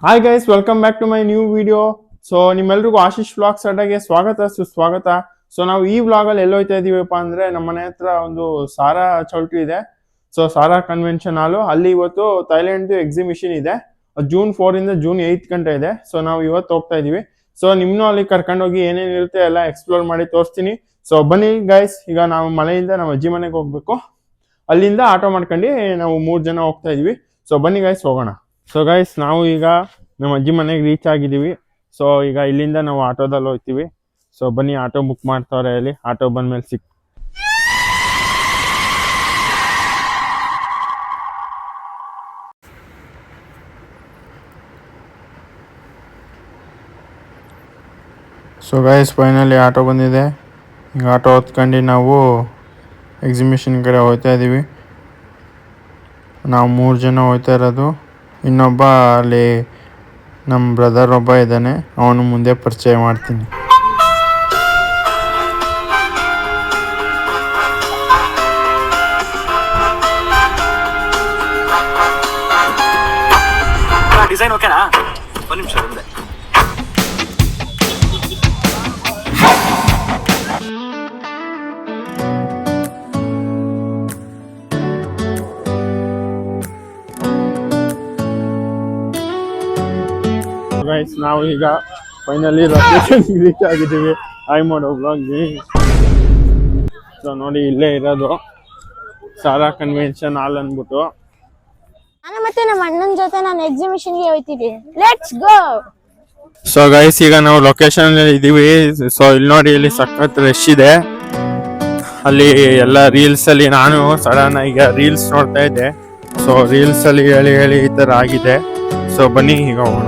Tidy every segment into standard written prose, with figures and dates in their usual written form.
Hi guys, welcome back to my new video. So ನಿಮ್ಮೆಲ್ರಿಗೂ Ashish vlogs ಅಡ್ಡಾಗೆ ಸ್ವಾಗತ ಸುಸ್ವಾಗತ. So ನಾವು ಈ ವ್ಲಾಗಲ್ಲಿ ಎಲ್ಲೋಯ್ತಾ ಇದೀವಪ್ಪ ಅಂದ್ರೆ ನಮ್ಮ ಮನೆ ಹತ್ರ ಒಂದು ಸಾರಾ ಚೌಲ್ಟ್ರಿ ಇದೆ. ಸೊ ಸಾರಾ ಕನ್ವೆನ್ಷನ್ ಹಾಲು ಅಲ್ಲಿ ಇವತ್ತು ಥೈಲ್ಯಾಂಡ್ ಎಕ್ಸಿಬಿಷನ್ ಇದೆ. ಜೂನ್ 4 ಇಂದ ಜೂನ್ 8 ಗಂಟೆ ಇದೆ. ಸೊ ನಾವು ಇವತ್ತು ಹೋಗ್ತಾ ಇದೀವಿ. ಸೊ ನಿಮ್ನು ಅಲ್ಲಿ ಕರ್ಕೊಂಡೋಗಿ ಏನೇನಿರುತ್ತೆ ಎಲ್ಲ ಎಕ್ಸ್ಪ್ಲೋರ್ ಮಾಡಿ ತೋರಿಸ್ತೀನಿ. ಸೊ ಬನ್ನಿ ಗೈಸ್, ಈಗ ನಾವು ಮನೆಯಿಂದ ನಮ್ಮ ಅಜ್ಜಿ ಮನೆಗೆ ಹೋಗ್ಬೇಕು. ಅಲ್ಲಿಂದ ಆಟೋ ಮಾಡ್ಕೊಂಡು ನಾವು 3 ಜನ ಹೋಗ್ತಾ ಇದೀವಿ. ಸೊ ಬನ್ನಿ ಗೈಸ್, ಹೋಗೋಣ. ಸೊ ಗೈಸ್, ನಾವು ಈಗ ನಮ್ಮ ಅಜ್ಜಿ ಮನೆಗೆ ರೀಚ್ ಆಗಿದ್ದೀವಿ. ಸೊ ಈಗ ಇಲ್ಲಿಂದ ನಾವು ಆಟೋದಲ್ಲಿ ಹೋಗ್ತೀವಿ. ಸೊ ಬನ್ನಿ, ಆಟೋ ಬುಕ್ ಮಾಡ್ತಾವ್ರೆ ಅಲ್ಲಿ. ಆಟೋ ಬಂದ್ಮೇಲೆ ಸೊ ಗೈಸ್, ಫೈನಲಿ ಆಟೋ ಬಂದಿದೆ. ಈಗ ಆಟೋ ಹೊತ್ಕೊಂಡು ನಾವು ಎಕ್ಸಿಬಿಷನ್ ಕಡೆ ಹೋಗ್ತಾ ಇದ್ದೀವಿ. ನಾವು 3 ಜನ ಹೋಗ್ತಾ ಇರೋದು. ಇನ್ನೊಬ್ಬ ಅಲ್ಲಿ ನಮ್ಮ ಬ್ರದರ್ ಒಬ್ಬ ಇದ್ದಾನೆ, ಅವನು ಮುಂದೆ ಪರಿಚಯ ಮಾಡ್ತೀನಿ. ಡಿಸೈನ್ ಓಕೆನಾ? ಒಂದು ನಿಮಿಷ ಮುಂದೆ. ಗೈಸ್, ನಾವು ಈಗ ಫೈನಲಿ ಲೊಕೇಶನ್ ರೀಚ್ ಆಗಿದ್ದೀವಿ. ಹಾಯ್ ಮಾಡೋ ಬ್ಲಾಗ್ಗೆ. ಸೊ ನೋಡಿ, ಇಲ್ಲೇ ಇರೋದು ಸಾರಾ ಕನ್ವೆನ್ಷನ್ ಹಾಲ್ ಅಂದ್ಬಿಟ್ಟು. ನಾನು ಮತ್ತೆ ನಮ್ಮ ಅಣ್ಣನ ಜೊತೆ ನಾನು ಎಕ್ಸಿಬಿಷನ್ಗೆ ಹೋಗ್ತಿದ್ದೆ. Let's go. ಸೊ ಗೈಸ್, ಈಗ ನಾವು ಲೊಕೇಶನ್ ಇದ್ದೀವಿ. ಸೊ ಇಲ್ಲಿ ನೋಡಿ, ಇಲ್ಲಿ ಸಖತ್ ರಶ್ ಇದೆ. ಅಲ್ಲಿ ಎಲ್ಲ ರೀಲ್ಸ್ ಅಲ್ಲಿ ನಾನು ಸಡನ್ ಈಗ ರೀಲ್ಸ್ ನೋಡ್ತಾ ಇದ್ದೆ. ಸೊ ರೀಲ್ಸ್ ಅಲ್ಲಿ ಹೇಳಿ ಹೇಳಿ ಈ ತರ ಆಗಿದೆ. ಸೊ ಬನ್ನಿ, ಈಗ ಹೋಗೋಣ.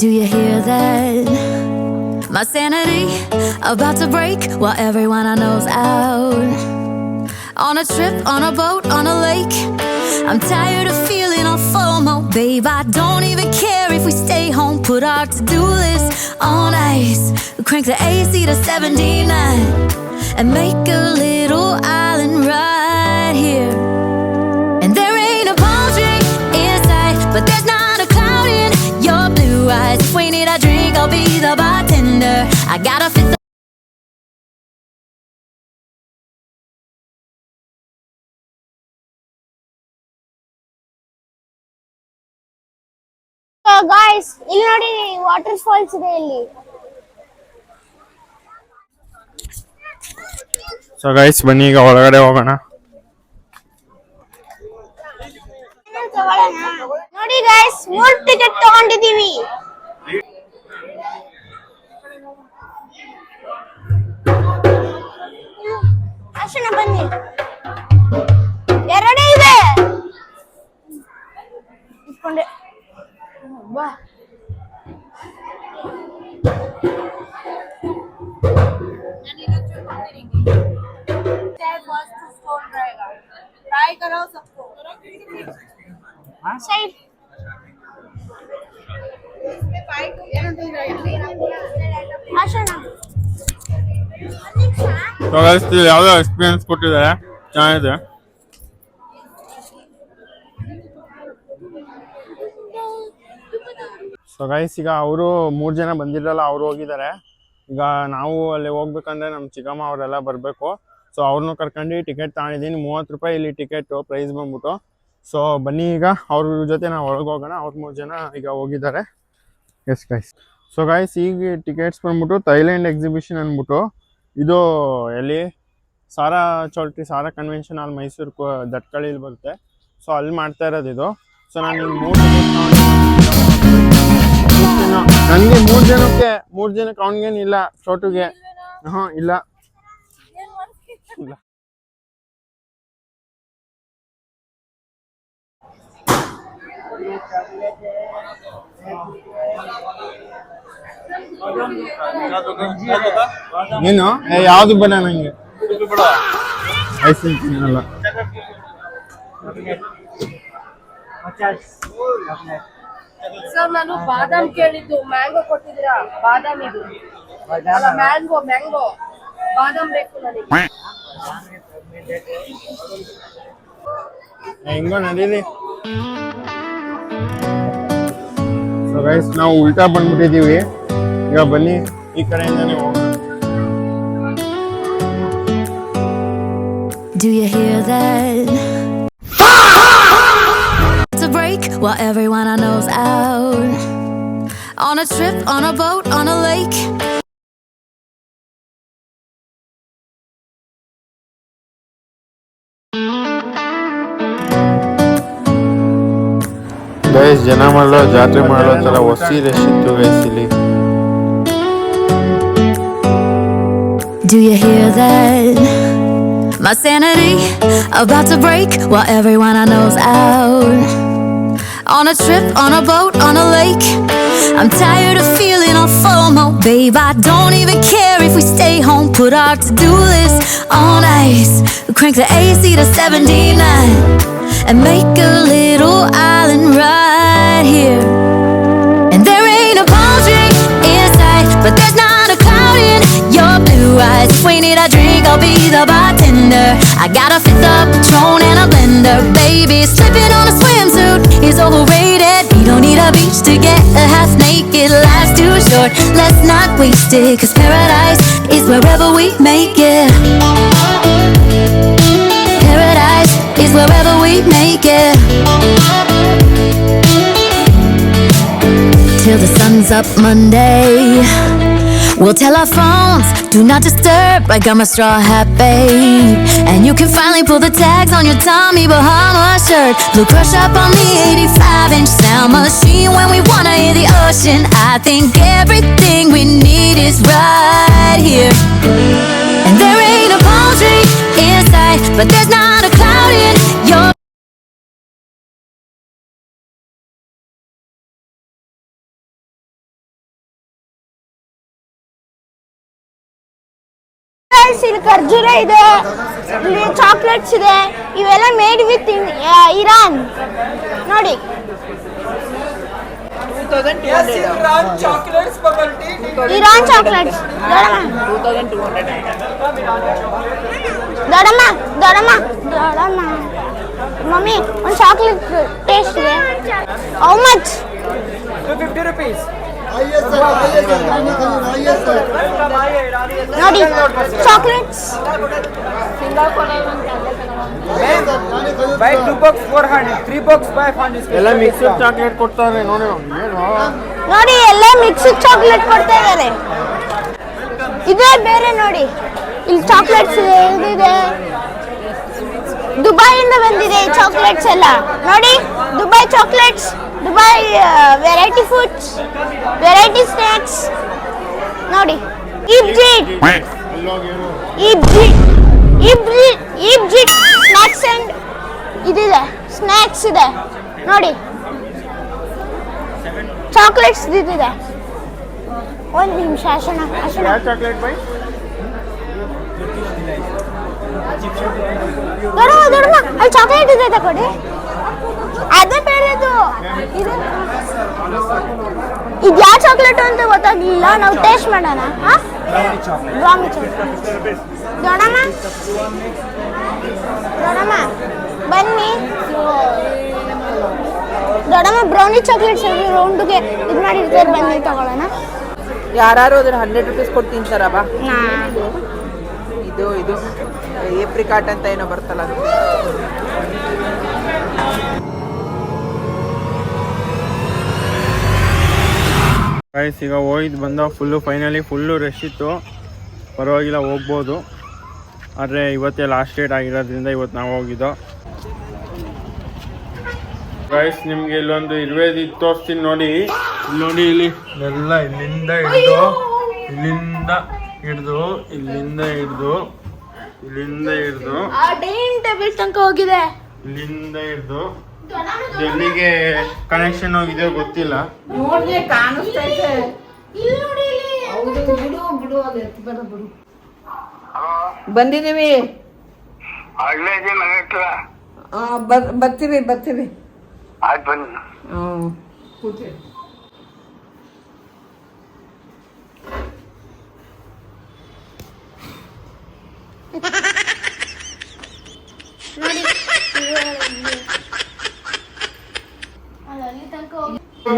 Do you hear that? My sanity about to break while everyone I know's out. On a trip, on a boat, on a lake. I'm tired of feeling all FOMO. Babe, I don't even care if we stay home. Put our to-do list on ice. Crank the AC to 79 and make a little island right here. And there ain't a palm tree in sight, but there's not a cloud in your blue eyes. If we need a drink, I'll be the bartender. I gotta fit the guys, ಇಲ್ಲಿ ನೋಡಿ, water falls ಇದೆ ಇಲ್ಲಿ. So guys, ಬನ್ನಿ ಈಗ ಒಳಗಡೆ ಹೋಗೋಣ. ನೋಡಿ guys, 3 ticket ತಗೊಂಡಿದೀವಿ. ಅಷ್ಟೇ, ಬನ್ನಿ. ಎರಡೇ ಇದೆ. ಇಟ್ಕೊಂಡೆ ಬಾ. ಸೈಡ್ ಸೊ ಗೈಸ್, ಯಾವುದೋ ಎಕ್ಸ್ಪೀರಿಯನ್ಸ್ ಕೊಟ್ಟಿದ್ದಾರೆ, ಚೆನ್ನಾಗಿದೆ. ಸೊ ಗೈಸ್, ಈಗ ಅವರು 3 ಜನ ಬಂದಿರಲ್ಲ, ಅವ್ರು ಹೋಗಿದ್ದಾರೆ. ಈಗ ನಾವು ಅಲ್ಲಿ ಹೋಗ್ಬೇಕಂದ್ರೆ ನಮ್ಮ ಚಿಕ್ಕಮ್ಮ ಅವರೆಲ್ಲ ಬರಬೇಕು. ಸೊ ಅವ್ರನ್ನೂ ಕರ್ಕೊಂಡು ಟಿಕೆಟ್ ತಗೊಂಡಿದ್ದೀನಿ. 30 ರೂಪಾಯಿ ಇಲ್ಲಿ ಟಿಕೆಟ್ ಪ್ರೈಸ್ ಬಂದ್ಬಿಟ್ಟು. ಸೊ ಬನ್ನಿ, ಈಗ ಅವ್ರ ಜೊತೆ ನಾವು ಒಳಗೆ ಹೋಗೋಣ. ಅವ್ರು 3 ಜನ ಈಗ ಹೋಗಿದ್ದಾರೆ. Yes guys. ಸೊ ಗೈಸ್, ಈಗ ಟಿಕೆಟ್ಸ್ ಬಂದ್ಬಿಟ್ಟು ಥೈಲ್ಯಾಂಡ್ ಎಕ್ಸಿಬಿಷನ್ ಅಂದ್ಬಿಟ್ಟು, ಇದು ಎಲ್ಲಿ ಸಾರಾ ಚೌಲ್ಟ್ರಿ, ಸಾರಾ ಕನ್ವೆನ್ಷನ್ ಹಾಲ್, ಮೈಸೂರು ದಟ್ಕಳಿಲಿ ಬರುತ್ತೆ. ಸೊ ಅಲ್ಲಿ ಮಾಡ್ತಾ ಇರೋದು ಇದು. ಸೊ ನಾನು ಈಗ 3 ನನಗೆ 3 ಜನಕ್ಕೆ 3 ಜನಕ್ಕೆ ಅವನಿಗೇನಿಲ್ಲ, ಚೋಟುಗೆ ಇಲ್ಲ. ಏನು ಯಾವ್ದು ಬೇಡ ನಂಗೆ, ಐಸ್ ಕ್ರೀಮ್ ತಿನ್ನಲ್ಲ. ಸರ್, ನಾನು ಬಾದಾಮ್ ಕೇಳಿದ್ದು, ಮ್ಯಾಂಗೋ ಕೊಟ್ಟಿದ್ದೀರಾ? ಬಾದಾಮ್ ಇದು ಅಲ್ಲ, ಮ್ಯಾಂಗೋ ಬಾದಾಮ್ ಬೇಕು ನನಗೆ. ಹೆಂಗೋ ನಡೀಲಿ. ಗೈಸ್ ನಾವು ಉಲ್ಟಾ ಬಂದ್ಬಿಟ್ಟಿದೀವಿ. ಈಗ ಬನ್ನಿ ಈ ಕಡೆಯಿಂದಾನೇ ಹೋಗೋಣ. Do you hear that? It's a break while everyone I know's out. On a trip, on a boat, on a lake. Guys ಜನ ಮಾಡೋ ಜಾತ್ರೆ ಮಾಡೋ ತರ ಹೊಸಿ ರಶ್ ಇತ್ತು ಗೈಸ್ ಇಲ್ಲಿ. Do you hear that? My sanity about to break while everyone I know's out. On a trip, on a boat, on a lake. I'm tired of feeling all FOMO, babe. I don't even care if we stay home. Put our to-do list on ice. Crank the AC to 79 and make a little island right here. And there ain't a palm tree in sight, but there's not a cloud in your blue eyes. If we need a drink, I'll be the bartender. I got a fifth of Patron and a blender. Baby, slipping on a swimsuit is overrated. We don't need a beach to get a half naked. Life's too short, let's not waste it. Cause paradise is wherever we make it. Paradise is wherever we make it. Till the sun's up Monday, we'll tell our phones, do not disturb. I got my straw hat, babe. And you can finally pull the tags on your Tommy Bahama shirt. Blue crush up on the 85-inch sound machine when we wanna hear the ocean. I think everything we need is right here. And there ain't a palm tree in sight, but there's not a cloud in your. ಇಲ್ಲಿ ಖರ್ಜೂರ ಇದೆ, ಇಲ್ಲಿ chocolates ಇದೆ. ಇವೆಲ್ಲ made with Iran. ನೋಡಿ Iran chocolates. ದೊಡಮ್ಮ ದೊಡಮ್ಮ ದೊಡಮ್ಮ mummy ಒಂದು chocolate taste ಇದೆ. How much? 50 rupees. ನೋಡಿ ಚಾಕ್ಲೇಟ್ಸ್. Buy 2 box 400, 3 box 500. ಎಲ್ಲ ಮಿಕ್ಸ್ಡ್ ಚಾಕ್ಲೇಟ್ ಕೊಡ್ತಾರೆ ನೋಡಿ. ಏನು ನೋಡಿ ಎಲ್ಲ ಮಿಕ್ಸ್ಡ್ ಚಾಕ್ಲೇಟ್ ಕೊಡ್ತಾ ಇದ್ದಾರೆ. ಇದೇ ಬೇರೆ ನೋಡಿ, ಇಲ್ಲಿ ಚಾಕ್ಲೇಟ್ಸ್ ಇದೆ, ಇದಿದೆ. ದುಬೈಯಿಂದ ಬಂದಿದೆ ಈ ಚಾಕ್ಲೇಟ್ಸ್ ಎಲ್ಲ. ನೋಡಿ Dubai chocolates, Dubai variety foods, variety snacks. ನೋಡಿ ಈಜಿಪ್ಟ್ ಸ್ನ್ಯಾಕ್ಸ್ ಅಂಡ್ ಇದಿದೆ, ಸ್ನ್ಯಾಕ್ಸ್ ಇದೆ ನೋಡಿ. ಚಾಕ್ಲೇಟ್ಸ್ ಇದಿದೆ. ಒಂದು ನಿಮಿಷ ಅಶನ ಚಾಕ್ಲೇಟ್ ಬೈ ದೊಡ್ಡಮ್ಮ ಅಲ್ಲಿ ಚಾಕ್ಲೇಟ್ ಇದೆ ತಗೊಡಿ. ಅದೇ ಬೇರೆದು. ಇದು ಯಾವ ಚಾಕ್ಲೇಟ್ ಅಂತ ಗೊತ್ತಾಗ್ಲಿಲ್ಲ, ನಾವು ಟೇಸ್ಟ್ ಮಾಡೋಣ. Brownie chocolate. ದೊಡ್ಡಮ್ಮ ದೊಡ್ಡಮ್ಮ ಬನ್ನಿ. ದೊಡ್ಡಮ್ಮ ಬ್ರೌನಿ ಚಾಕ್ಲೇಟ್ಸ್ ರೌಂಡ್ಗೆ ಇದು ಮಾಡಿರ್ತಾರೆ, ಬನ್ನಿ ತಗೊಳ್ಳೋಣ. ಯಾರು ಅದ್ರ 100 rupees ಕೊಟ್ಟು ತಿಂತಾರ ಬಾ. ಇದು ಏಪ್ರಿಕಾಟ್ ಅಂತ ಏನೋ ಬರ್ತಲ್ಲ ಅದು. ಗೈಸ್ ಈಗ ಹೋಗಿದ್ದು ಬಂದ ಫೈನಲಿ ಫುಲ್ಲು ರಶ್ ಇತ್ತು. ಪರವಾಗಿಲ್ಲ ಹೋಗ್ಬೋದು, ಆದರೆ ಇವತ್ತೇ ಲಾಸ್ಟ್ ಡೇಟ್ ಆಗಿರೋದ್ರಿಂದ ಇವತ್ತು ನಾವು ಹೋಗಿದ್ದೋ. ಗೈಸ್ ನಿಮಗೆ ಇಲ್ಲೊಂದು ಇರುವೆದು ತೋರಿಸ್ತೀನಿ ನೋಡಿ. ಇಲ್ಲಿ ನೋಡಿ, ಇಲ್ಲಿ ಎಲ್ಲ ಇಲ್ಲಿಂದ ಹಿಡಿದು ಡೈನಿಂಗ್ ಟೇಬಲ್ ತನಕ ಹೋಗಿದೆ. ಇಲ್ಲಿಂದ ಹಿಡಿದು ಎಲ್ಲಿಗೆ ಕನೆಕ್ಷನ್ ಹೋಗಿದೆ ಗೊತ್ತಿಲ್ಲ. ನೋಡ್ದೆ ಕಾಣಿಸ್ತಾ ಇದೆ. ಬಂದಿದ್ದೀವಿ, ಬರ್ತೀವಿ. ಆಯ್ತು ಬನ್ನಿ.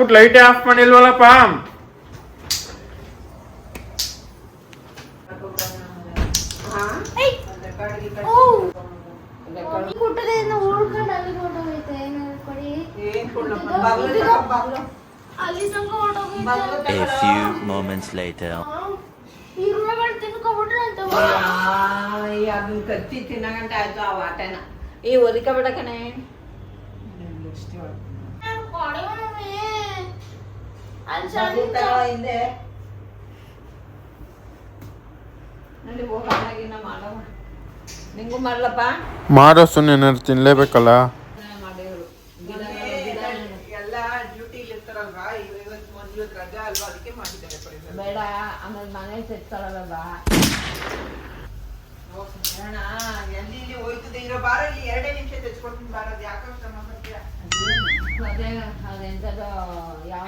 ಬಂದ್ಬಿಟ್ಟು ಲೈಟೇ of ಮಾಡಿಲ್ವಲ್ಲಪ್ಪ. A few moments later. ಅದನ್ನ ಕಚ್ಚಿ ತಿನ್ನಗಂಟ ಆಯ್ತು ಆ ವಾಟನ ಈ ಒದಿಕ ಬಿಡಕನೆ ಹಿಂದೆ ನೋಡಿ ಹೋಗಿನ ಮಾಡವ ನಿಂಗೂ ಮಾಡ್ಲಪ್ಪ ಮಾಡೋ ಸುಮ್ಮನೆ ಏನಾದ್ರು ತಿನ್ಲೇಬೇಕಲ್ಲ. ಎಲ್ಲ ಡ್ಯೂಟಿ ಇರ್ತಾರಲ್ವಾ ಇವತ್ತು ರಜಾ ಅಲ್ವಾ ಅದಕ್ಕೆ ಮಾಡಿದ್ದಾರೆ ಬೇಡ ಆಮೇಲೆ ಮನೆ ತೆಗ್ತಾಳಲ್ವಾ ಎಲ್ಲಿ ಹೋಯ್ತದೆ ಇರೋ ಬಾರಲ್ಲಿ 2 ನಿಮಿಷ ತೆಚ್ಕೊಡ್ತೀನಿ ಬಾರದು ಯಾಕೆ ಅದೆಂತದ ಯಾವ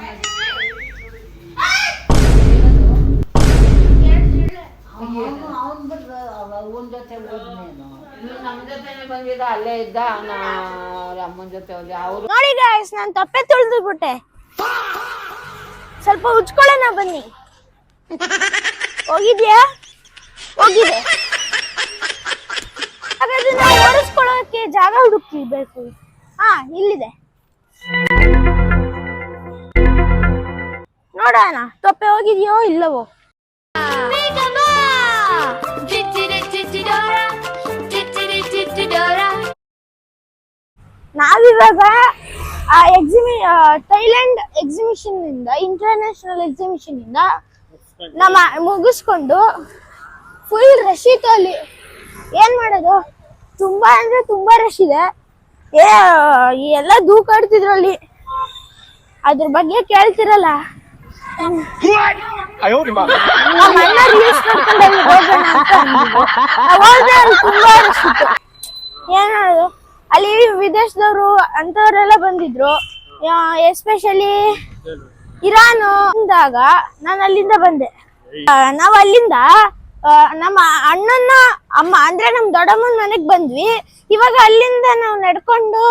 ನಮ್ ಜೊತೆನೆ ಬಂದಿದ್ದ ಅಲ್ಲೇ ಇದ್ದ ಅವ್ರ ಅಮ್ಮನ ಜೊತೆ ಹೋಗಿ ಅವ್ರು ನೋಡಿ ಗಾಯ್ಸ್ ನಾನು ತಪ್ಪೆ ತುಳಿದ್ಬಿಟ್ಟೆ. ಸ್ವಲ್ಪ ಉಜ್ಕೊಳ್ಳೋಣ ಬನ್ನಿ. ಹೋಗಿದ್ಯಾ? ಹೋಗಿದೆ. ಹಾಗಾದ್ರೆ ನಾವು ಒರೆಸ್ಕೊಳ್ಳೋಕೆ ಜಾಗ ಹುಡುಕ್ಬೇಕು. ಹಾ ಇಲ್ಲಿದೆ ನೋಡೋಣ ತೊಪ್ಪೆ ಹೋಗಿದ್ಯೋ ಇಲ್ಲವೋ. ನಾವಿವಾಗ ಥೈಲ್ಯಾಂಡ್ ಎಕ್ಸಿಬಿಷನ್ ಇಂದ ಇಂಟರ್ನ್ಯಾಷನಲ್ ಎಕ್ಸಿಬಿಷನ್ ಇಂದ ನಮ್ಮ ಮುಗಿಸ್ಕೊಂಡು ಫುಲ್ ರಶ್ ಇತ್ತು ಅಲ್ಲಿ. ಏನ್ ಮಾಡೋದು, ತುಂಬಾ ಅಂದ್ರೆ ತುಂಬಾ ರಶ್ ಇದೆ. ಎಲ್ಲ ದೂಕಾಡ್ತಿದ್ರು ಅಲ್ಲಿ. ಅದ್ರ ಬಗ್ಗೆ ಕೇಳ್ತಿರಲ್ಲ. ನಮ್ಮ ಅಣ್ಣ ರೀಲ್ಸ್ ನೋಡ್ಕೊಂಡು ಅಲ್ಲಿ ಹೋಗೋಣ ಅಂತ ಅಂದಿದ್ರು. ಹೋದ್ರೆ ಅಲ್ಲಿ ತುಂಬಾ ರಶ್ ಇತ್ತು. ಏನ್ ಮಾಡೋದು, ಅಲ್ಲಿ ವಿದೇಶದವರು ಅಂತವರೆಲ್ಲ ಬಂದಿದ್ರು. ಎಸ್ಪೆಷಲಿ ಇರಾನ್ ಅಂದಾಗ ನಾನು ಅಲ್ಲಿಂದ ಬಂದೆ. ನಾವ್ ಅಲ್ಲಿಂದ ನಮ್ಮ ಅಣ್ಣನ ಅಮ್ಮ ಅಂದ್ರೆ ನಮ್ ದೊಡ್ಡಮ್ಮನ ಮನೆಗ್ ಬಂದ್ವಿ. ಇವಾಗ ಅಲ್ಲಿಂದ ನಾವು ನಡ್ಕೊಂಡು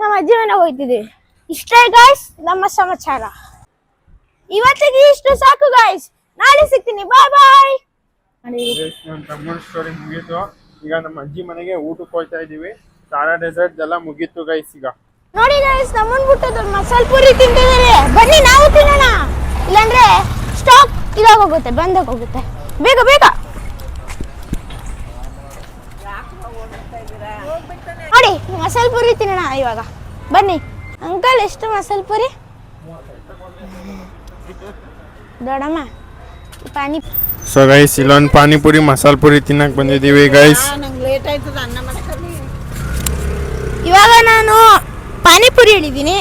ನಮ್ಮ ಅಜ್ಜಿ ಮನೆಗೆ ಹೋಗ್ತಿದ್ವಿ. ಇಷ್ಟೇ ಗಾಯ್ಸ್ ನಮ್ಮ ಸಮಾಚಾರ. ಇವತ್ತಿಗೆ ಇಷ್ಟು ಸಾಕು ಗಾಯ್ಸ್. ನಾಳೆ ಸಿಗ್ತೀನಿ. ಬಾಯ್ ಬಾಯ್. ನಮ್ಮ ತಮ್ಮನ ಸ್ಟೋರಿ ಮುಗೀತು. ಈಗ ನಮ್ಮ ಅಜ್ಜಿ ಮನೆಗೆ ಊಟಕ್ಕೆ ಹೋಗ್ತಾ ಇದೀವಿ. ಸಾರಾ ಡೆಸರ್ಟ್ ಎಲ್ಲ ಮುಗೀತು ಗೈಸ್. ಈಗ ನೋಡಿ ಗೈಸ್ ನಮ್ಮನ್ ಬಿಟ್ಟು ಮಸಾಲೆ ಪೂರಿ ತಿಂತಿದ್ದಾರೆ. ಬನ್ನಿ ನಾವು ತಿನ್ನೋಣ. ಇಲ್ಲಾಂದ್ರೆ ಸ್ಟಾಕ್ ಇದಾಗೋಗುತ್ತೆ, ಬಂದಾಗೋಗುತ್ತೆ. ಬೇಗ ಬೇಗ ನೋಡಿ ಮಸಾಲೆ ಪೂರಿ ತಿನ್ನೋಣ ಇವಾಗ. ಬನ್ನಿ ಅಂಕಲ್, ಎಷ್ಟು ಮಸಾಲೆ ಪೂರಿ? ದೊಡ್ಡಮ್ಮ ಪಾನಿ. ಸೊ ಗೈಸ್ ಇಲ್ಲೊಂದು ಪಾನಿಪುರಿ ಮಸಾಲೆ ಪುರಿ ತಿನ್ನಕ್ ಬಂದಿದ್ದೀವಿ ಗೈಸ್. ನಂಗೆ ಲೇಟ್ ಆಯ್ತದ ಅನ್ನ ಮಾಡ್ಕೊಳ್ಳಿ. ಇವಾಗ ನಾನು ಪಾನಿಪುರಿ ಹೇಳಿದ್ದೀನಿ.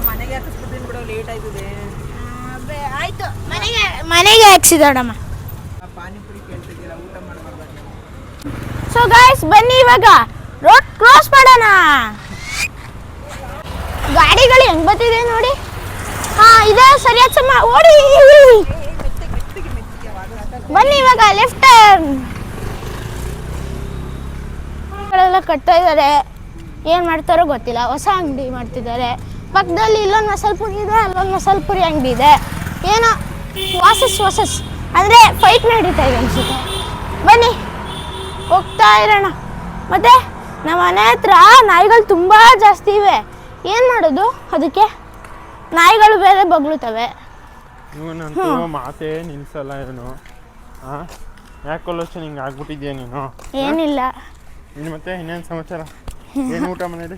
ಮನೆಗೆ ಹಾಕಿಸ್ಬಿಡ್ತೀನಿ ಬಿಡೋ, ಲೇಟ್ ಆಯ್ತದೆ. ಆಯ್ತು, ಮನೆಗೆ ಹಾಕ್ಸಿದೋಡಮ್ಮ. ಪಾನಿಪುರಿ ಕೇಳ್ತಿದ್ದೀರಾ, ಊಟ ಮಾಡಬಾರ್ದು. ಸೊ ಗೈಸ್ ಬನ್ನಿ ಇವಾಗ ರೋಡ್ ಕ್ರಾಸ್ ಮಾಡೋಣ. ಗಾಡಿಗಳು ಹೆಂಗ್ ಬರ್ತಿದೆ ನೋಡಿ. ಹಾ ಇದೆ ಸರಿಯಾದ ಸಮಯ, ಓಡಿ. ಬನ್ನಿ ಇವಾಗ ಲೆಫ್ಟ್ ಟರ್ನ್. ಗಳೆಲ್ಲ ಕಟ್ತಾ ಇದ್ದಾರೆ. ಏನ್ ಮಾಡ್ತಾರೋ ಗೊತ್ತಿಲ್ಲ. ಹೊಸ ಅಂಗಡಿ ಮಾಡ್ತಿದ್ದಾರೆ. ಪಕ್ಕದಲ್ಲಿ ಇಲ್ಲೊಂದು ಮಸಾಲೆ ಪುರಿ ಇದೆ, ಅಲ್ಲೊಂದು ಮಸಾಲೆ ಪುರಿ ಅಂಗಡಿ ಇದೆ. ಏನೋ ವಾಸಸ್ ಅಂದ್ರೆ ಫೈಟ್ ನಡೀತಾ ಇದೆ ಅನ್ಸುತ್ತೆ. ಬನ್ನಿ ಹೋಗ್ತಾ ಇರೋಣ. ಮತ್ತೆ ನಮ್ಮ ಮನೆ ಹತ್ರ ನಾಯಿಗಳು ತುಂಬಾ ಜಾಸ್ತಿ ಇವೆ. ಏನ್ ಮಾಡೋದು, ಅದಕ್ಕೆ ನಾಯಿಗಳು ಬೇರೆ ಬಗ್ಲುತ್ತವೆ. ಇವನಂತೂ ಮಾತೇ ನಿಲ್ಸಲ್ಲ ಇವನು. ಯಾಕೊಲ್ಲೋಚನೆ ಹಿಂಗೆ ಆಗ್ಬಿಟ್ಟಿದ್ಯಾ ನೀನು? ಏನಿಲ್ಲ. ಇನ್ನು ಮತ್ತೆ ಇನ್ನೇನು ಸಮಾಚಾರ? ಏನು ಊಟ ಮನೇಲಿ?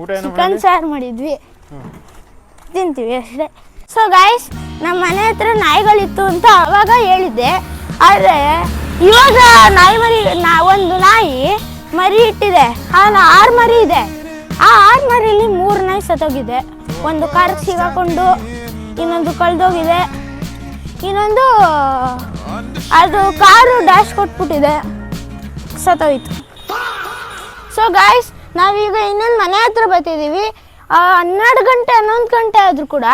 ಊಟ ಏನು? ಚಿಕನ್ ಸಾರು ಮಾಡಿದ್ವಿ, ತಿಂತೀವಿ ಅಷ್ಟೇ. ಸೊ ಗಾಯ್ಸ್ ನಮ್ಮ ಮನೆ ಹತ್ರ ನಾಯಿಗಳಿತ್ತು ಅಂತ ಅವಾಗ ಹೇಳಿದ್ದೆ. ಆದರೆ ಇವಾಗ ನಾಯಿ ಮರಿ ಒಂದು ನಾಯಿ ಮರಿ ಇಟ್ಟಿದೆ. 6 ಮರಿ ಇದೆ. ಆ 6 ಮರಿಯಲ್ಲಿ 3 ನಾಯಿ ಸತ್ತೋಗಿದೆ. ಒಂದು ಕಾರಿಗೆ ಸಿಗಾಕೊಂಡು, ಇನ್ನೊಂದು ಕಳೆದೋಗಿದೆ, ಇನ್ನೊಂದು ಅದು ಕಾರು ಡ್ಯಾಶ್ ಕೊಟ್ಬಿಟ್ಟಿದೆ, ಸತ್ತೋಯ್ತು. ಸೊ ಗಾಯ್ಸ್ ನಾವೀಗ ಇನ್ನೊಂದು ಮನೆ ಹತ್ರ ಬರ್ತಿದ್ದೀವಿ. 12 ಗಂಟೆ 11 ಗಂಟೆ ಆದರೂ ಕೂಡ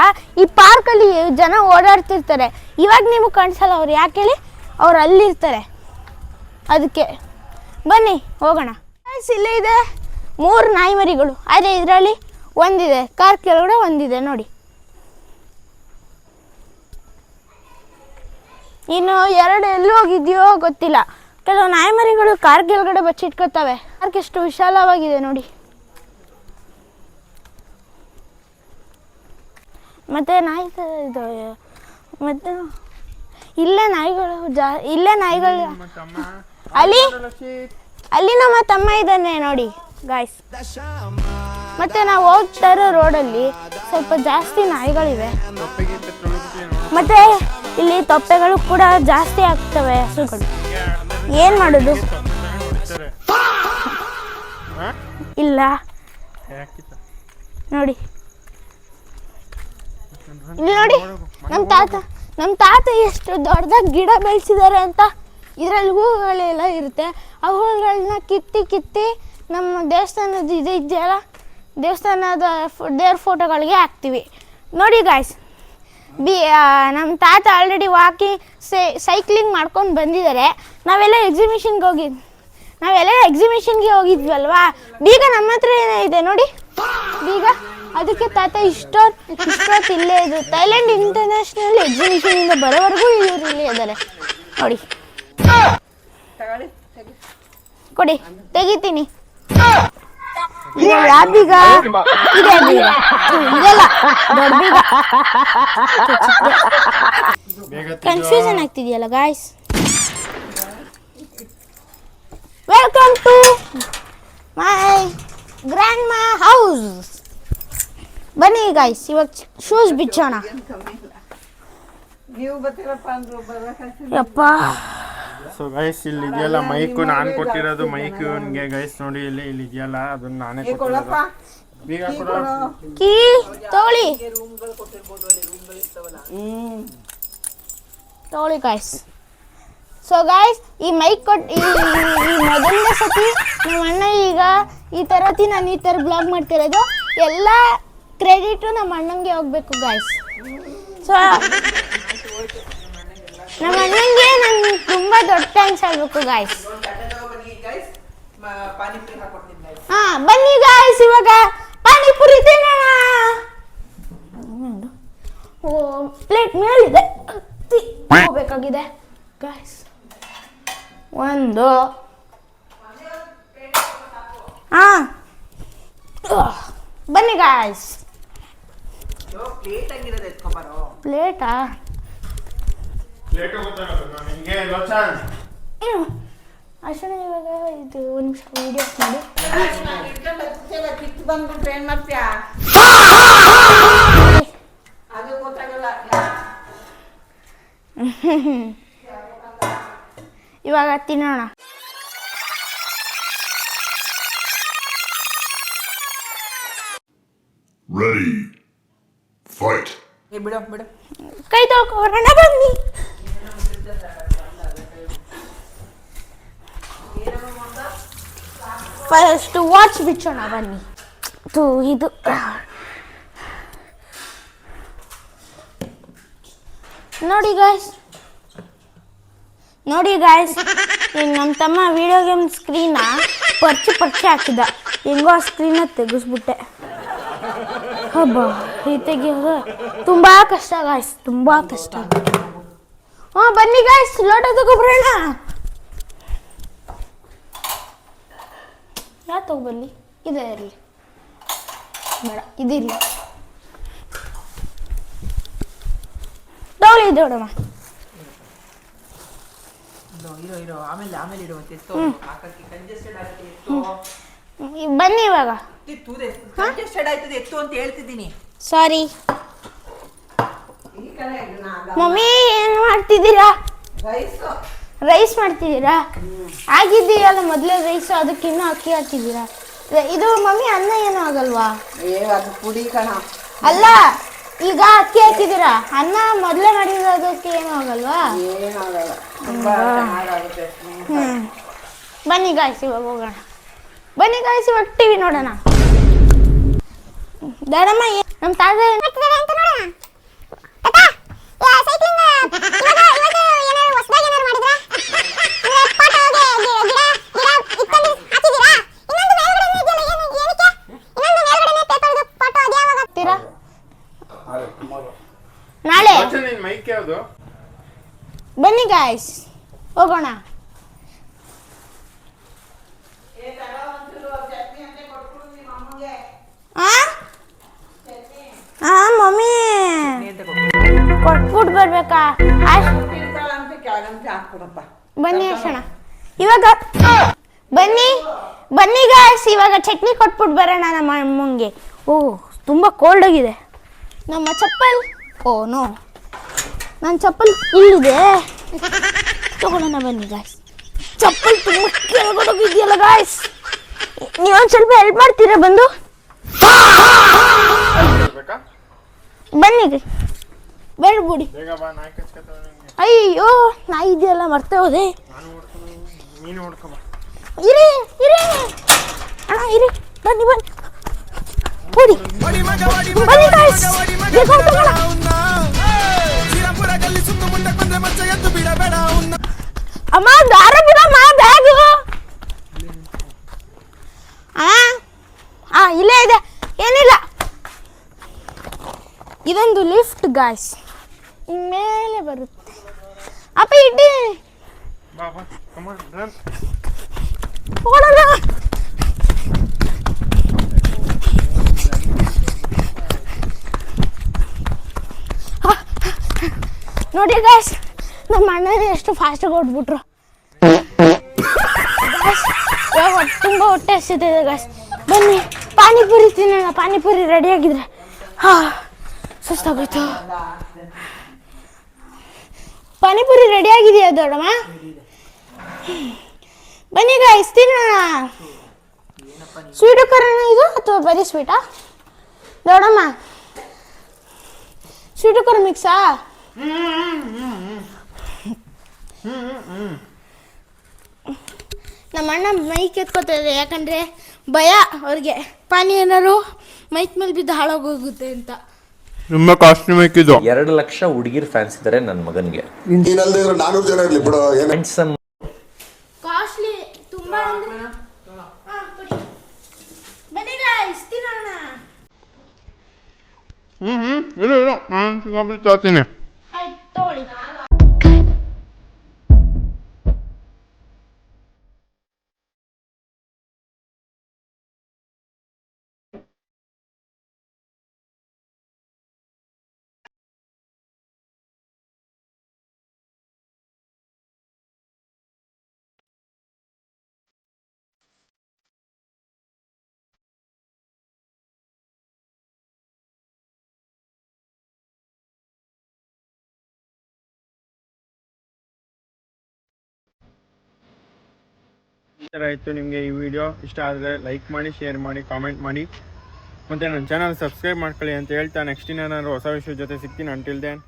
ಈ ಪಾರ್ಕಲ್ಲಿ ಜನ ಓಡಾಡ್ತಿರ್ತಾರೆ. ಇವಾಗ ನೀವು ಕಾಣಿಸಲ್ಲ. ಅವ್ರು ಯಾಕೆ ಹೇಳಿ, ಅವ್ರು ಅಲ್ಲಿರ್ತಾರೆ. ಅದಕ್ಕೆ ಬನ್ನಿ ಹೋಗೋಣ. ಇಲ್ಲೇ ಇದೆ 3 ನಾಯಿ ಮರಿಗಳು. ಆದರೆ ಇದರಲ್ಲಿ ಒಂದಿದೆ, ಕಾರ್ ಕೆಳಗಡೆ ಒಂದಿದೆ ನೋಡಿ. ಇನ್ನು 2 ಎಲ್ಲಿ ಹೋಗಿದ್ಯೋ ಗೊತ್ತಿಲ್ಲ. ಕೆಲವು ನಾಯಿ ಮರಿಗಳು ಕಾರ್ ಕೆಳಗಡೆ ಬಚ್ಚಿಟ್ಕೋತವೆ. ಪಾರ್ಕ್ ಎಷ್ಟು ವಿಶಾಲವಾಗಿದೆ ನೋಡಿ. ಮತ್ತೆ ನಾಯಿ ಇದು ಮತ್ತೆ ಇಲ್ಲೇ ನಾಯಿಗಳು ಅಲ್ಲಿ ನಮ್ಮ ತಮ್ಮ ಇದ್ದಾನೆ ನೋಡಿ ಗಾಯ್ಸ್. ಮತ್ತೆ ನಾವು ಹೋಗ್ತಾ ಇರೋ ರೋಡಲ್ಲಿ ಸ್ವಲ್ಪ ಜಾಸ್ತಿ ನಾಯಿಗಳಿವೆ. ಮತ್ತೆ ಇಲ್ಲಿ ತೊಪ್ಪೆಗಳು ಕೂಡ ಜಾಸ್ತಿ ಆಗ್ತವೆ ಹಸುಗಳು. ಏನ್ ಮಾಡೋದು? ಇಲ್ಲ ನೋಡಿ, ಇಲ್ಲಿ ನೋಡಿ ನಮ್ಮ ತಾತ ಎಷ್ಟು ದೊಡ್ಡದಾಗಿ ಗಿಡ ಬೆಳೆಸಿದ್ದಾರೆ ಅಂತ. ಇದರಲ್ಲಿ ಹೂವುಗಳೆಲ್ಲ ಇರುತ್ತೆ. ಆ ಹೂವುಗಳನ್ನ ಕಿತ್ತಿ ನಮ್ಮ ದೇವಸ್ಥಾನದ ಇದೆಯಲ್ಲ, ದೇವಸ್ಥಾನದ ದೇವ್ರ ಫೋಟೋಗಳಿಗೆ ಹಾಕ್ತೀವಿ ನೋಡಿ ಗಾಯ್ಸ್. ನಮ್ಮ ತಾತ ಆಲ್ರೆಡಿ ಸೈಕ್ಲಿಂಗ್ ಮಾಡ್ಕೊಂಡು ಬಂದಿದ್ದಾರೆ. ನಾವೆಲ್ಲ ಎಕ್ಸಿಬಿಷನ್ಗೆ ಹೋಗಿದ್ವಲ್ವಾ. ಬೀಗ ನಮ್ಮ ಹತ್ರ ಇದೆ ನೋಡಿ, ಬೀಗ. ಅದಕ್ಕೆ ತಾತ ಇಷ್ಟೊತ್ತು ಇಲ್ಲೇ ಇದ್ರು. ಥೈಲ್ಯಾಂಡ್ ಇಂಟರ್ನ್ಯಾಷನಲ್ ಎಕ್ಸಿಬಿಷನಿಂದ ಬರೋವರೆಗೂ ಇವರು ಇಲ್ಲೇ ಇದ್ದಾರೆ ನೋಡಿ. ಕೊಡಿ, ತೆಗಿತೀನಿ. ಯಾವ ಬೀಗ? ಇದೆ ಬೀಗ, ಇದೆಲ್ಲ ದೊಡ್ಡ ಬೀಗ. ಕನ್ಫ್ಯೂಷನ್ ಆಗ್ತಿದೆಯಲ್ಲ guys. Welcome to my grandma house. ಬನ್ನಿ ಗಾಯ್ಸ್, ಇವಾಗ ಶೂಸ್ ಬಿಚ್ಚೋಣ. ಯಪ್ಪ. ಸೊ ಗೈಸ್, ಇಲ್ಲಿ ಇದೆಯಲ್ಲ ಮೈಕು, ನಾನು ಕೊಟ್ಟಿರೋದು ಮೈಕ್ ಇವನ್ಗೆ ಗೈಸ್. ನೋಡಿ ಇಲ್ಲಿ ಇದೆಯಲ್ಲ, ಅದನ್ನ ನಾನೇ ಕೊಟ್ಟಿರೋದು. ಕೀ ತಗೊಳ್ಳಿ ಗಾಯ್ಸ್. ಸೊ ಗಾಯ್ಸ್, ಈ ಮೈಕ್ ಕೊಟ್ಟು ಈ ಮೊದಲನೇ ಸತಿ ನಮ್ಮ ಅಣ್ಣ ಈಗ ಈ ನಾನು ಈ ಥರ ಬ್ಲಾಗ್ ಮಾಡ್ತಿರೋದು. ಎಲ್ಲ ಕ್ರೆಡಿಟು ನಮ್ಮ ಅಣ್ಣಂಗೆ ಹೋಗ್ಬೇಕು ಗಾಯ್ಸ್. ಸೊ ನಮ್ಮ ಅಣ್ಣಂಗೆ ನಂಗೆ ತುಂಬ ದೊಡ್ಡ ಥ್ಯಾಂಕ್ಸ್ ಆಗಬೇಕು ಗಾಯ್ಸ್. ಬನ್ನಿ ಗಾಯ್ಸ್, ಇವಾಗ ಪಾನಿಪುರಿ ತಿನ್ನೋಣ. ಪ್ಲೇಟ್ ಮೇಲಿದೆ, ಹೋಗ್ಬೇಕಾಗಿದೆ ಗಾಯ್ಸ್. ಒಂದು ಬನ್ನಿ ಗಾಯ್ಸ್. ಪ್ಲೇಟಾ? ಅಷ್ಟೇ. ಇವಾಗ ಇದು ಒಂದು ನಿಮಿಷ ವಿಡಿಯೋ ಮಾಡಿ. ಇವಾಗ ತಿನ್ನೋಣ. Ready. Fight. ಕೈ ತೊಳ್ಕೊಳ್ಳೋಣ ಬನ್ನಿ. ಫಸ್ಟ್ ವಾಚ್ ಬಿಚ್ಚೋಣ ಬನ್ನಿ. ಇದು ನೋಡಿ ಗಾಯ್ಸ್, ಈಗ ನಮ್ಮ ತಮ್ಮ ವಿಡಿಯೋ ಗೇಮ್ ಸ್ಕ್ರೀನ ಪರ್ಚಿ ಹಾಕಿದ. ಹೆಂಗೋ ಆ ಸ್ಕ್ರೀನ ತೆಗೆಸ್ಬಿಟ್ಟೆ. ಹಬ್ಬ, ಈ ತೆಗಿಯೋದು ತುಂಬ ಕಷ್ಟ ಗಾಯ್ಸ್, ತುಂಬ ಕಷ್ಟ. ಬನ್ನಿ ಗಾಯ್ಸ್, ಲೋಟ ತಗೊಬರೋಣ. ಯಾರು ತಗೊಬರ್ಲಿ? ಇದೇ ಇರಲಿ, ಬೇಡ ಇದಿರಲಿ. ತಗೊಳ್ಳಿ, ಇದು ನೋಡಮ್ಮ. ಬನ್ನಿ ಇವಾಗ. ಸಾರಿ ಮಮ್ಮಿ, ಏನು ಮಾಡ್ತಿದ್ದೀರಾ? ರೈಸ್ ಮಾಡ್ತಿದ್ದೀರಾ? ಆಗಿದ್ದೀರಲ್ಲ ಮೊದಲೇ ರೈಸ್, ಅದಕ್ಕಿನ್ನೂ ಅಕ್ಕಿ ಹಾಕಿದ್ದೀರಾ. ಇದು ಮಮ್ಮಿ ಅನ್ನ ಏನೂ ಆಗಲ್ವಾ? ಪುಡಿ ಕಣ ಅಲ್ಲ, ಈಗ ಅಕ್ಕಿ ಹಾಕಿದ್ದೀರಾ, ಅನ್ನ ಮೊದಲೇ ಮಾಡಿರೋದಕ್ಕೆ ಏನೂ ಆಗಲ್ವಾ? ಬನ್ನಿ ಗಾಯ್ಸ್, ಇವಾಗ ಹೋಗೋಣ. ಬನ್ನಿ ಗಾಯ್ಸ್, ಇವಾಗ ಟಿವಿ ನೋಡೋಣ. ದಡಮ್ಮ ನಮ್ಮ ತಾತ ನಾಳೆ ನಿನ್ ಮೈಕ್ ಯಾವ್ದು? ಬನ್ನಿ ಗಾಯ್ಸ್ ಹೋಗೋಣ. ಮಮ್ಮಿ ಕೊಟ್ಬಿಟ್ಟು ಬರ್ಬೇಕಾ? ಬನ್ನಿ ಅರ್ಶಣ ಇವಾಗ ಬನ್ನಿ ಗಾಯ್ಸ್ ಇವಾಗ ಚಟ್ನಿ ಕೊಟ್ಬಿಟ್ಟು ಬರೋಣ ನಮ್ಮ ಅಮ್ಮಂಗೆ. ಓಹ್ ತುಂಬ ಕೋಲ್ಡ್ ಆಗಿದೆ. ನಮ್ಮ ಚಪ್ಪಲ್ ನೋ ನನ್ನ ಚಪ್ಪಲ್ ಇಲ್ಲಿದೆ, ತಗೊಳ್ಳೋಣ ಬನ್ನಿ ಗಾಯ್ಸ್. ಚಪ್ಪಲ್ ತುಂಬ ಕೆಳಗಡೋಗಿದೆಯಲ್ಲ ಗಾಯ್ಸ್, ನೀವೊಂದು ಸ್ವಲ್ಪ ಹೆಲ್ಪ್ ಮಾಡ್ತೀರಾ ಬಂದು? ಬನ್ನಿ ಬೇಡ ಬಿಡಿ. ಅಯ್ಯೋ ನಾಯಿ ಇದೆಯಲ್ಲ ಮರ್ತೆ ಹೋದೆ. ಇರಿ ಅಣ್ಣ ಇರಿ, ಬನ್ನಿ ಓಡಿ ಬನ್ನಿ ಗಾಯ್ಸ್. ಅಮ್ಮ ದಾರ ಬಿಡಮ್ಮ ಬ್ಯಾಗು. ಇಲ್ಲೇ ಇದೆ, ಏನಿಲ್ಲ. ಇದೊಂದು ಲಿಫ್ಟ್ ಗಾಯ್ಸ್, ಮೇಲೆ ಬರುತ್ತೆ. ಅಪ್ಪ ಇಡ್ಡಿ ಓಡಲ್ಲ. ನೋಡಿ ಗಾಯ್ಸ್, ನಮ್ಮ ಅಣ್ಣನೇ ಎಷ್ಟು ಫಾಸ್ಟಾಗಿ ಓಡ್ಬಿಟ್ರು. ತುಂಬ ಹೊಟ್ಟೆ ಹಸಿತಿದೆ ಗಾಯ್ಸ್. ಬನ್ನಿ ಪಾನಿಪುರಿ ತಿನ್ನೋಣ. ಪಾನಿಪುರಿ ರೆಡಿ ಆಗಿದ್ರೆ ಸುಸ್ತಾಗೋಯ್ತು. ಪಾನಿಪುರಿ ರೆಡಿ ಆಗಿದೆಯಾ ದೊಡ್ಡಮ್ಮ? ಬನ್ನಿ ಗಾಯ್ಸ್ ತಿನ್ನೋಣ. ಸ್ವೀಟು ಕರೋಣ ಇದು ಅಥವಾ ಬರೀ ಸ್ವೀಟಾ ದೊಡ್ಡಮ್ಮ? ಸ್ವೀಟು ಕರ ಮಿಕ್ಸಾ? ನಮ್ಮ ಅಣ್ಣ ಮೈಕ್ ಎತ್ಕೋತಾರೆ, ಯಾಕಂದರೆ ಭಯ ಅವ್ರಿಗೆ ಪಾನಿ ಏನಾರು ಮೈಕ್ ಮೇಲೆ ಬಿದ್ದು ಹಾಳಾಗೋಗುತ್ತೆ ಅಂತ. ತುಂಬಾ ಕಾಸ್ಟ್ಲಿ ಮೈಕ್ ಇದು. 2 ಲಕ್ಷ ಹುಡುಗಿರ್ ಫ್ಯಾನ್ಸ್ ಇದ್ದಾರೆ ನನ್ನ ಮಗನಿಗೆ. 400 ಜನ ಇರ್ಲಿ ಬಿಡು. ಕಾಸ್ಟ್ಲಿ ತುಂಬಾ. ಬನ್ನಿ ಗೈಸ್ ತಿನ್ನೋಣ. ಇಲ್ಲ ನಾನು ತೋತೀನಿ. ಆಯ್ತು ತಗೊಳ್ಳಿ. ಈ ಥರ ಇತ್ತು. ನಿಮಗೆ ಈ ವಿಡಿಯೋ ಇಷ್ಟ ಆದರೆ ಲೈಕ್ ಮಾಡಿ, ಶೇರ್ ಮಾಡಿ, ಕಾಮೆಂಟ್ ಮಾಡಿ, ಮತ್ತು ನನ್ನ ಚಾನಲ್ ಸಬ್ಸ್ಕ್ರೈಬ್ ಮಾಡ್ಕೊಳ್ಳಿ ಅಂತ ಹೇಳ್ತಾ ನೆಕ್ಸ್ಟ್ ಏನಾದ್ರು ಹೊಸ ವಿಷಯದ ಜೊತೆ ಸಿಗ್ತೀನಿ. Until then